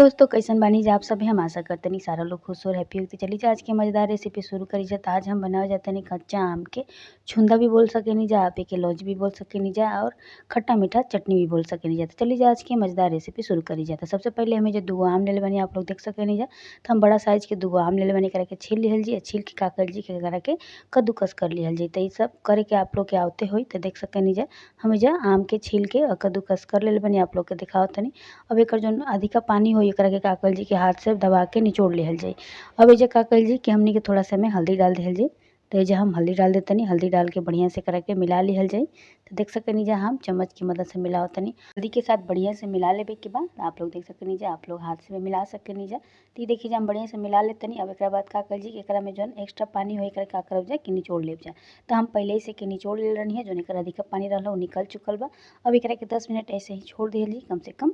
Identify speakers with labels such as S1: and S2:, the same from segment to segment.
S1: दोस्तों कैसन बानी जा आप सभी। हम आशा करतनी सारा लोग खुश और हैप्पी होते। चली जा आज की मज़ेदार रेसिपी शुरू करी जा। आज हम बनावे जातनी कच्चा आम के छुंदा भी बोल सकेनी जा, आप के लौज भी बोल सकेनी जा और खट्टा मीठा चटनी भी बोल सकेनी जा। तो चली जा आज की मज़ेदार रेसिपी शुरू करी जाता। सबसे पहले हमें जो 2 आम ले बनी आप लोग देख सकेनी जा। तो हम बड़ा साइज के 2 आम ले बनी करा के छील लिहल जी, छील के का कर जी के करा के कद्दूकस कर लिहल जी। तो ये सब करे के आप लोग के आवते होई तो देख सकेनी जा। हमें जा आम के छील के और कद्दूकस कर ले बनी आप लोग के दिखाओ तनी। अब एकर जौन अधिका पानी हो एकरा के का कइल जी के हाथ से दबा के निचोड़ लिहल जाई। अब एजा का कइल जी कि हमनी के थोड़ा सा में हल्दी डाल दिहल जाई। तो एजा हम हल्दी डाल देतनी, हल्दी डाल के बढ़िया से करा के मिला लिहल जाई। तो देख सकेनी जा हम चम्मच की मदद से मिलावतनी। हल्दी के साथ बढ़िया से मिला लेबे के बाद आप लोग देख सकेनी जा, आप लोग हाथ से भी मिला सकेनी जा। तो देखिए जा हम बढ़िया से मिला लेतनी। अब एकरा बाद का कइल जी कि एकरा में जौन एक्स्ट्रा पानी हो एकरा का करब जा कि निचोड़ लेब जा। तो हम पहले ही से के निचोड़ ले रहनी है, जौन एकर अधिका पानी रहल वो निकल चुकल बा। अब एकरा के 10 मिनट ऐसे ही छोड़ दिहल जी, कम से कम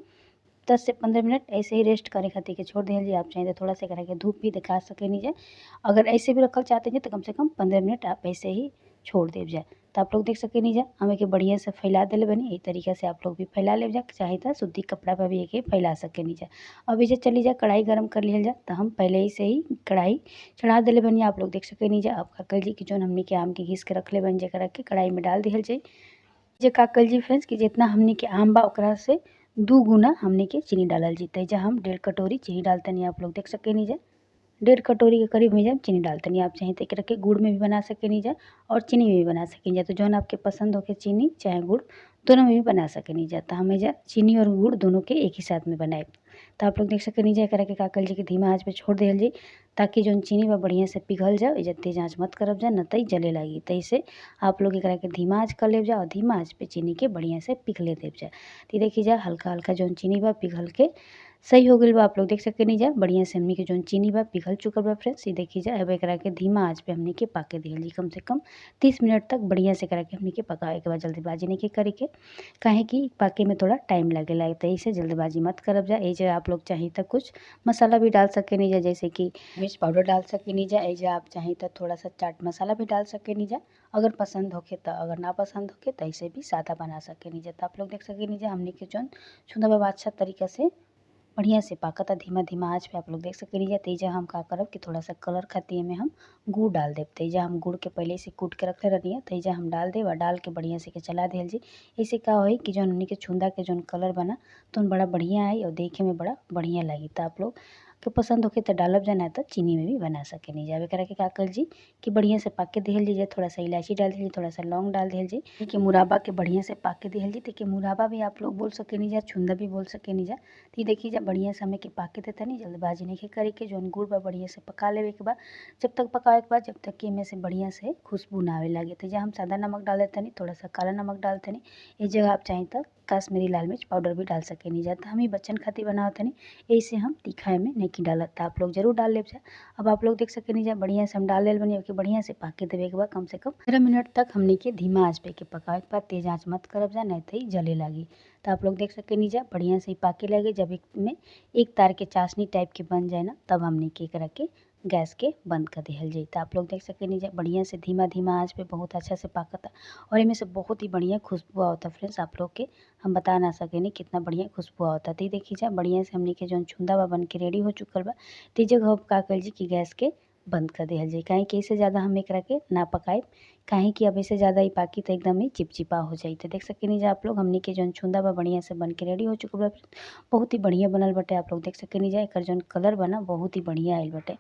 S1: 10 से 15 मिनट ऐसे ही रेस्ट करे खातिर के छोड़ दिहल जी। आप चाहें तो थोड़ा सा करा के धूप भी दिखा सकेनी जा। अगर ऐसे भी रखल चाहते हैं तो कम से कम 15 मिनट आप ऐसे ही छोड़ देव जा। तो आप लोग देख सकेनी जा हमें के बढ़िया से फैला दिले बनी। यही तरीका से आप लोग भी फैला ले जा, चाहे तो सूती कपड़ा पर भी एके फैला सकेनी जा। अब इसे चली जा कढ़ाई गरम कर लिहल जा। तो हम पहले ही से ही कढ़ाई चढ़ा दिले बनी आप लोग देख सकेनी जा। अब का कल जी कि जौन हमनी के आम के घिस के रख ले बन जरा के कढ़ाई में डाल दिहल जाई। जे का कल जी फ्रेंड्स कि जितना हमनी के आम बा ओकरा से 2 गुना हमनी के चीनी डालल जी। तेजा हम 1.5 कटोरी चीनी डालतनी आप लोग देख सकेनी जा। 1.5 कटोरी के करीब में जब चीनी डालतनी। आप चाहें तो एकरा के गुड़ में भी बना सकेनी जा और चीनी में भी बना सकेनी जा। तो जौन आपके पसंद होके चीनी चाहे गुड़ दोनों में भी बना सकेनी जा। तो हमें जा चीनी और गुड़ दोनों के एक ही साथ में बनाए। तो आप लोग देख सकेनी जा एकरा के का कइल जी कि धीमा आँच पे छोड़ दिहल जी, ताकि जौन चीनी बा बढ़िया से पिघल जाओ। एजा तेज आँच मत करब जा, न त जले लागी। तो ऐसे आप लोग एकरा के धीमा आँच कर लेब जा और धीमा आँच पे चीनी के बढ़िया से पिघले देब जा। तो देखिए जा हल्का हल्का जौन चीनी बा पिघल के सही हो गइल बा। आप लोग देख सकेनी जा बढ़िया से हमनी के जौन चीनी बा पिघल चुकल बा फ्रेंड्स। ये देखिए जा अब एकरा के धीमा आँच पे हमनी के पाके दिहल जी, कम से कम 30 मिनट तक बढ़िया से एकरा के हमनी के पकावे के बाद जल्दीबाजी नहीं के करे के, काहे कि पाके में थोड़ा टाइम लगेला। तो ऐसे जल्दबाजी मत करब जा। एजे आप लोग चाही तो कुछ मसाला भी डाल सकेनी जा, जैसे कि मिर्च पाउडर डाल सकेनी जा। एजे आप चाही तो थोड़ा सा चाट मसाला भी डाल सकेनी जा अगर पसंद होके तो। अगर ना पसंद होके तो ऐसे भी सादा बना सकेनी जा। तो आप लोग देख सकेनी जा हमनी के जौन छुंदा बाबा अच्छा तरीका से बढ़िया से पाकता धीमा धीमा आँच पे आप लोग देख सकेनी जा। तेजा हम का करब कि थोड़ा सा कलर खातिर में हम गुड़ डाल देब। तेजा हम गुड़ के पहले से कूट के रखले रहनी है, तेजा हम डाल देब और डाल के बढ़िया से के चला दिहल जी। ऐसे का होई कि जौन हमनी के छुंदा के जौन कलर बना तो बड़ा बढ़िया आई और देखे में बड़ा बढ़िया लगी। तो आप लोग के पसंद होके तो डालब जा, ना तो चीनी में भी बना सकेनी जा। एकरा के का कइल जी कि बढ़िया से पाके दिहल जी। थोड़ा सा इलायची डाल दिहल जी, थोड़ा सा लौंग डाल दिहल जी कि मुराबा के बढ़िया से पाके दिहल जी। तो मुराबा भी आप लोग बोल सकेनी जा, छुंदा भी बोल सकेनी जा। तो देखिए जब बढ़िया से हमें के पाके देता नहीं जल्दबाजी नहीं करे के। जौन गुड़ बा बढ़िया से पका लेवे के बाद जब तक पकावे के बाद जब तक कि एमे से बढ़िया से खुशबू ना आवे लगे। तो हम सादा नमक डाल देते नहीं, थोड़ा सा काला नमक डालते नहीं। इस जगह आप चाहें तो कश्मीरी लाल मिर्च पाउडर भी डाल सकेनी जा। तो हम ही बच्चन खातिर बनावत नहीं, ऐसे हम तीखा में नहीं डालत। तो आप लोग जरूर डाल लेब जा। अब आप लोग देख सकेनी जा बढ़िया से हम डाल लेल बनी कि बढ़िया से पाके देवे के बाद कम से कम 15 मिनट तक हमनी के धीमा आँच पे के पकावे के बाद तेज आँच मत करब जा, नहीं तो जले लागी। तो आप लोग देख सकेनी जा बढ़िया से ही पाके लगे। जब एक में एक तार के चाशनी टाइप के बन जाए ना तब हमनी के करा के गैस के बंद कर दिहल जाई। तो आप लोग देख सकेनी जा बढ़िया से धीमा धीमा आँच पे बहुत अच्छा से पाकता और इनमें से बहुत ही बढ़िया खुशबू आवता फ्रेंड्स। आप लोग के हम बता ना सकेनी कितना बढ़िया खुशबू आवता। तो देखिए जा बढ़िया से हमनी के जौन छुंदा बा बन के रेडी हो चुकल बा। तो जगह अब का कइल जी कि गैस के बंद कर दिहल जाई, काहे कि इससे ज़्यादा हम एकरा के ना पकाए, काहे कि अब इससे ज़्यादा ही पाकी तो एकदम ही चिपचिपा हो जाई। तो देख सकेनी जा आप लोग हमनी के जौन छुंदा बा बढ़िया से बन के रेडी हो चुकल बा। बहुत ही बढ़िया बनल बाटे। आप लोग देख सकेनी जा एकर जौन कलर बना बहुत ही बढ़िया आइल बाटे।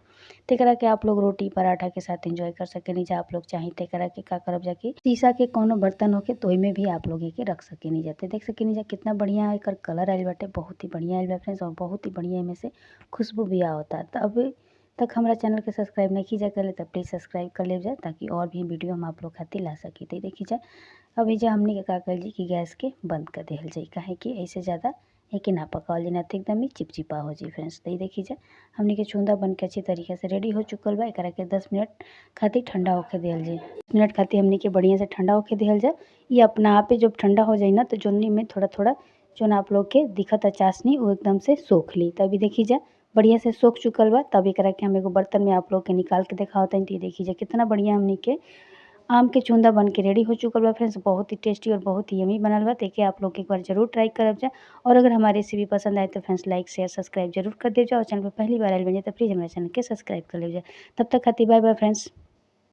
S1: तो एकरा के आप लोग रोटी पराठा के साथ एंजॉय कर सकेनी जा। आप लोग चाही तो एकरा के का करब जा कि शीशा के कोनो बर्तन होके तो ओइमे भी आप लोग एके रख सकेनी जा। तो देख सकेनी जा कितना बढ़िया एकर कलर आइल बाटे, बहुत ही बढ़िया आइल बा फ्रेंड्स और बहुत ही बढ़िया एमे से खुशबू भी आवता। तो अब तक हमारा चैनल के सब्सक्राइब नहीं कीजा करे तो प्लीज़ सब्सक्राइब कर ले जा, ताकि और भी वीडियो हम आप लोग खातिर ला सकी। तो देखिए जा अब एजा हमनी के का कइल जी कि गैस के बंद कर दिहल जाई, काहे कि ऐसे ज़्यादा एके ना पकावल जी, ना तो एकदम ही चिपचिपा हो जी फ्रेंड्स। तो देखिए जा हमनी के छुंदा बन के अच्छी तरीके से रेडी हो चुकल बा। एकरा के 10 मिनट खातिर ठंडा होके दिहल जाई। 10 मिनट खातिर हमनी के बढ़िया से ठंडा होके दिहल जा। ये अपना आप ही जब ठंडा हो जाई ना तो जोनी में थोड़ा थोड़ा जोन आप लोग के दिखता चाशनी वो एकदम से सोख ली। तो अभी देखिए जा बढ़िया से सोख चुकल बा। तब एकरा के हम एगो बर्तन में आप लोग के निकाल के दिखावत हनी। तो देखिए जा कितना बढ़िया हमनी के आम के चूंदा बन के रेडी हो चुकल बा फ्रेंड्स। बहुत ही टेस्टी और बहुत ही यमी बनल बा। तो एके आप लोग एक बार ज़रूर ट्राई करब जा। और अगर हमारी रेसिपी पसंद आए तो फ्रेंड्स लाइक शेयर सब्सक्राइब जरूर कर देव जा। और चैनल पर पहली बार आइल बनी तो प्लीज़ हमारे चैनल के सब्सक्राइब कर लीजिए। तब तक खातिर बाय बाय फ्रेंड्स।